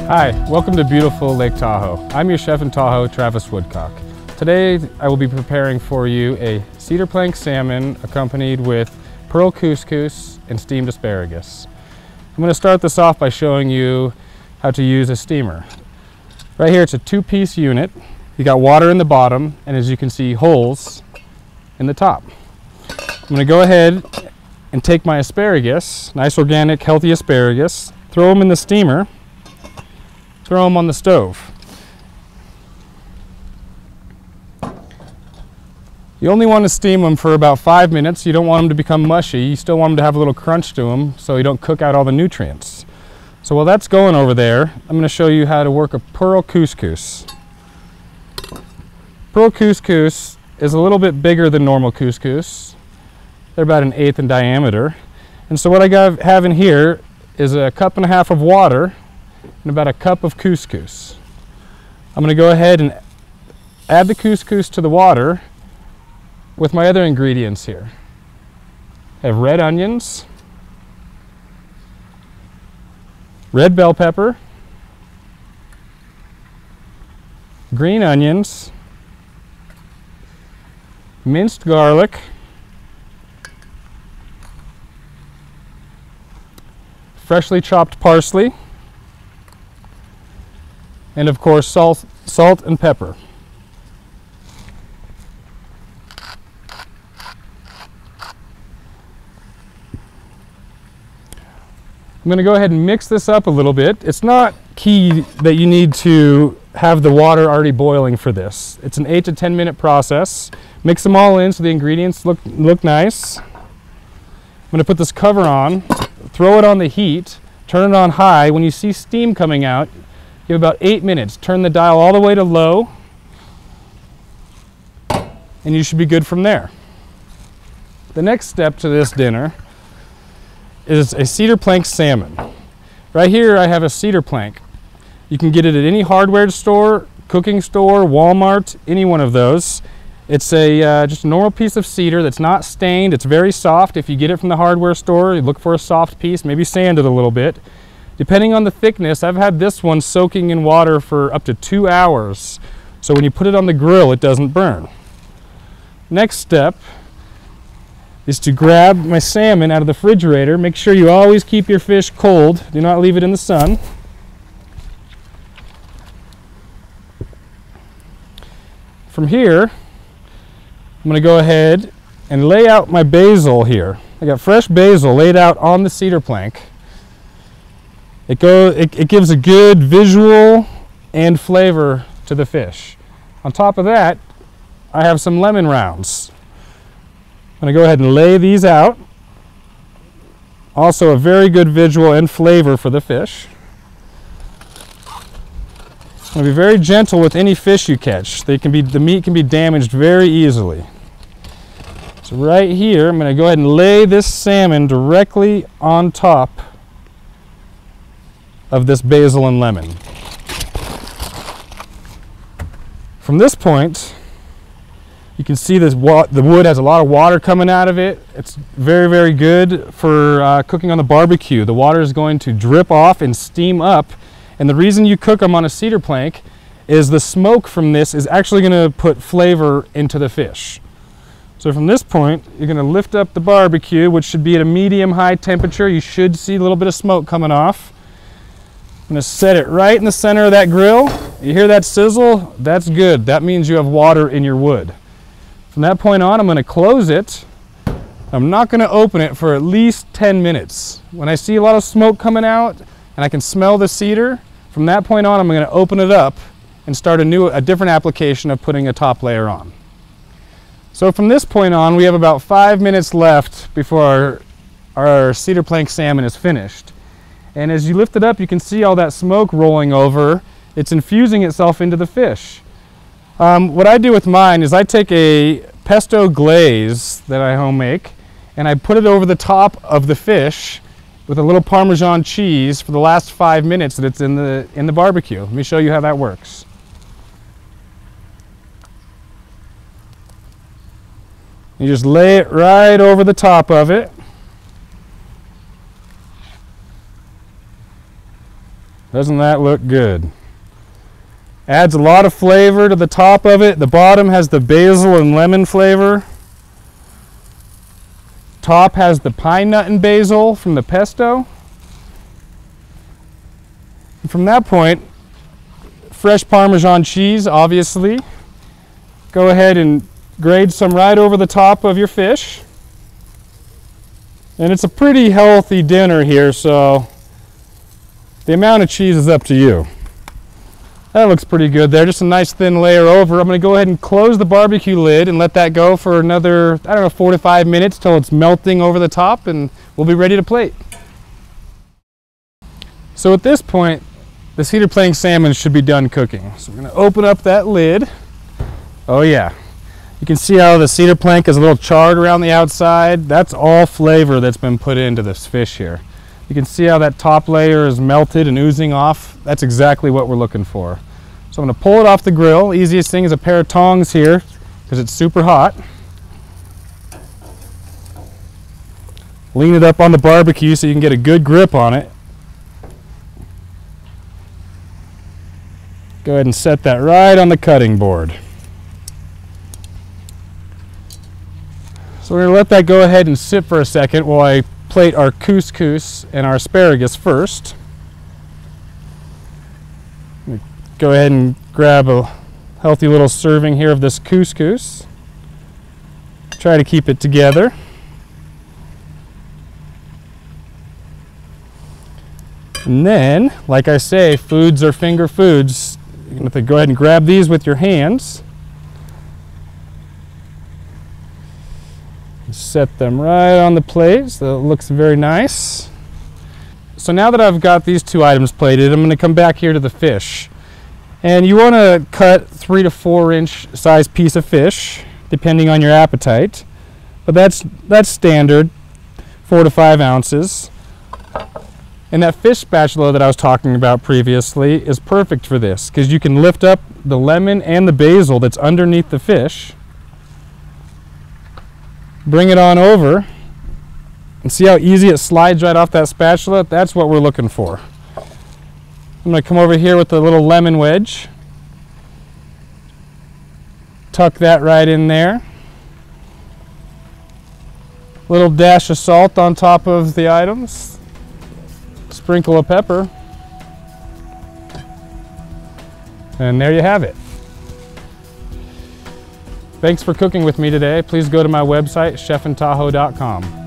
Hi, welcome to beautiful Lake Tahoe. I'm your chef in Tahoe, Travis Woodcock. Today I will be preparing for you a cedar plank salmon accompanied with pearl couscous and steamed asparagus. I'm going to start this off by showing you how to use a steamer. Right here it's a two-piece unit. You got water in the bottom and, as you can see, holes in the top. I'm going to go ahead and take my asparagus, nice organic healthy asparagus, throw them in the steamer, throw them on the stove. You only want to steam them for about 5 minutes. You don't want them to become mushy. You still want them to have a little crunch to them so you don't cook out all the nutrients. So while that's going over there, I'm going to show you how to work a pearl couscous. Pearl couscous is a little bit bigger than normal couscous. They're about 1/8 in diameter. And so what I have in here is a 1.5 cups of water and about a cup of couscous. I'm going to go ahead and add the couscous to the water with my other ingredients here. I have red onions, red bell pepper, green onions, minced garlic, freshly chopped parsley, and of course salt and pepper. I'm going to go ahead and mix this up a little bit. It's not key that you need to have the water already boiling for this. It's an 8 to 10 minute process. Mix them all in so the ingredients look nice. I'm going to put this cover on, throw it on the heat, turn it on high. When you see steam coming out, you have about 8 minutes. Turn the dial all the way to low, and you should be good from there. The next step to this dinner is a cedar plank salmon. Right here I have a cedar plank. You can get it at any hardware store, cooking store, Walmart, any one of those. It's just a normal piece of cedar that's not stained. It's very soft. If you get it from the hardware store, you look for a soft piece, maybe sand it a little bit. Depending on the thickness, I've had this one soaking in water for up to 2 hours. So when you put it on the grill, it doesn't burn. Next step is to grab my salmon out of the refrigerator. Make sure you always keep your fish cold. Do not leave it in the sun. From here, I'm going to go ahead and lay out my basil here. I got fresh basil laid out on the cedar plank. It gives a good visual and flavor to the fish. On top of that, I have some lemon rounds. I'm going to go ahead and lay these out. Also a very good visual and flavor for the fish. I'm going to be very gentle with any fish you catch. The meat can be damaged very easily. So right here, I'm going to go ahead and lay this salmon directly on top of this basil and lemon. From this point, you can see the wood has a lot of water coming out of it. It's very, very good for cooking on the barbecue. The water is going to drip off and steam up. And the reason you cook them on a cedar plank is the smoke from this is actually going to put flavor into the fish. So from this point, you're going to lift up the barbecue, which should be at a medium-high temperature. You should see a little bit of smoke coming off. I'm going to set it right in the center of that grill. You hear that sizzle? That's good. That means you have water in your wood. From that point on, I'm going to close it. I'm not going to open it for at least 10 minutes. When I see a lot of smoke coming out and I can smell the cedar, from that point on, I'm going to open it up and start a different application of putting a top layer on. So from this point on, we have about 5 minutes left before our cedar plank salmon is finished. And as you lift it up, you can see all that smoke rolling over. It's infusing itself into the fish. What I do with mine is I take a pesto glaze that I home make and I put it over the top of the fish with a little Parmesan cheese for the last 5 minutes that it's in the barbecue. Let me show you how that works. You just lay it right over the top of it. Doesn't that look good? Adds a lot of flavor to the top of it. The bottom has the basil and lemon flavor. Top has the pine nut and basil from the pesto. And from that point, fresh Parmesan cheese, obviously. Go ahead and grate some right over the top of your fish. And it's a pretty healthy dinner here, so the amount of cheese is up to you. That looks pretty good there, just a nice thin layer over. I'm going to go ahead and close the barbecue lid and let that go for another, 4 to 5 minutes till it's melting over the top, and we'll be ready to plate. So at this point, the cedar plank salmon should be done cooking. So we're going to open up that lid. Oh yeah, you can see how the cedar plank is a little charred around the outside. That's all flavor that's been put into this fish here. You can see how that top layer is melted and oozing off. That's exactly what we're looking for. So I'm going to pull it off the grill. Easiest thing is a pair of tongs here because it's super hot. Lean it up on the barbecue so you can get a good grip on it. Go ahead and set that right on the cutting board. So we're going to let that go ahead and sit for a second while I plate our couscous and our asparagus first. Go ahead and grab a healthy little serving here of this couscous. Try to keep it together. And then, like I say, foods are finger foods. You're going to go ahead and grab these with your hands. Set them right on the plate so it looks very nice. So now that I've got these two items plated, I'm going to come back here to the fish. And you want to cut 3 to 4 inch size piece of fish, depending on your appetite. But that's standard, 4 to 5 ounces. And that fish spatula that I was talking about previously is perfect for this, because you can lift up the lemon and the basil that's underneath the fish. Bring it on over and see how easy it slides right off that spatula. That's what we're looking for. I'm going to come over here with the little lemon wedge. Tuck that right in there. Little dash of salt on top of the items. Sprinkle of pepper. And there you have it. Thanks for cooking with me today. Please go to my website, chefandtahoe.com.